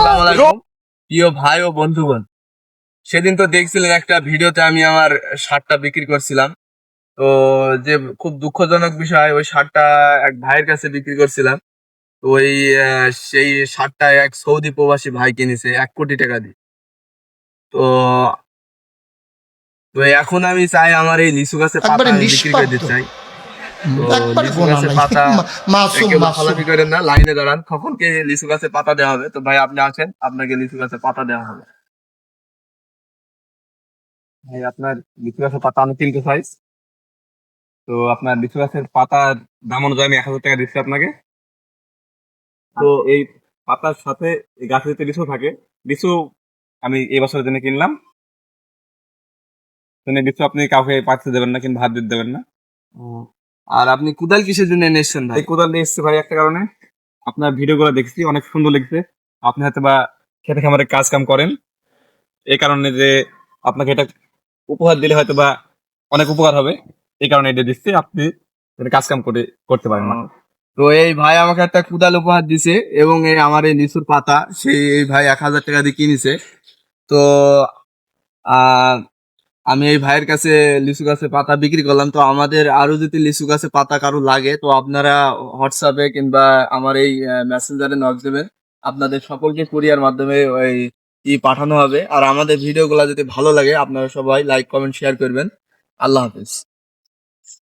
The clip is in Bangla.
আসসালামু আলাইকুম প্রিয় ভাই ও বন্ধুগণ। সেদিন তো দেখছিলেন একটা ভিডিওতে আমি আমার শার্টটা বিক্রি করছিলাম। তো যে খুব দুঃখজনক বিষয়, ওই শার্টটা এক ভাইয়ের কাছে বিক্রি করছিলাম। তো ওই সেই শার্টটা এক সৌদি প্রবাসী ভাই কিনেছে 1 কোটি টাকা দিয়ে। তো তো এখন আমি চাই আমার এই লিচু গাছের পাতা একবারে আমি বিক্রি করে নিষ্পাপ দিতে চাই। তো একবারে লিচু গোনা গাছের নাই পাতা মাসুম কেউ মাসুম লাফালাফি করেন না, লাইনে দাঁড়ান, কখনকে লিচু গাছের পাতা দেওয়া হবে। তো ভাই আপনি আসেন, আপনাকে লিচু গাছের পাতা দেওয়া হবে। ভাই আপনার লিচু গাছের পাতা আমি কিনতে চাই। তো আপনার লিচু গাছের পাতার দাম অনুযায়ী আমি 1,000 টাকা দিচ্ছি আপনাকে। তো এই পাতার সাথে এই গাছে যদি লিচু থাকে, লিচু আমি এই বছরের জন্য কিনলাম। তো লিচু আপনি কাউকে পাততে দেবেন না, কিন্তু ভাত দিতে দেবেন না। ও, আর আপনি কোদাল কিসের জন্য নিয়ে এসেছেন ভাই? এই কোদাল নিয়ে এসেছি ভাই একটা কারণে, আপনার ভিডিও গুলো দেখছি অনেক সুন্দর লাগছে। আপনি হয়তো বা খেতে খামারে কাজ কাম করেন, এই কারণে যে আপনাকে এটা উপহার দিলে হয়তো বা অনেক উপকার হবে, এই কারণে এটা দিচ্ছি, আপনি যাতে কাজ কাম করতে পারেন না। তো এই ভাই আমাকে একটা কুদাল উপহার দিছে, এবং এই আমার এই লিচুর পাতা সেই এই ভাই 1,000 টাকা দিয়ে কিনেছে। তো আহ আমি এই ভাইয়ের কাছে লিচু গাছে পাতা বিক্রি করলাম। তো আমাদের আরো যদি লিচু গাছে পাতা কারো লাগে, তো আপনারা হোয়াটসঅ্যাপে কিংবা আমার এই মেসেঞ্জারে নক দেবেন। আপনাদের সকলকে কুরিয়ার মাধ্যমে ওই পাঠানো হবে। আর আমাদের ভিডিওগুলো যদি ভালো লাগে, আপনারা সবাই লাইক কমেন্ট শেয়ার করবেন। আল্লাহ হাফেজ।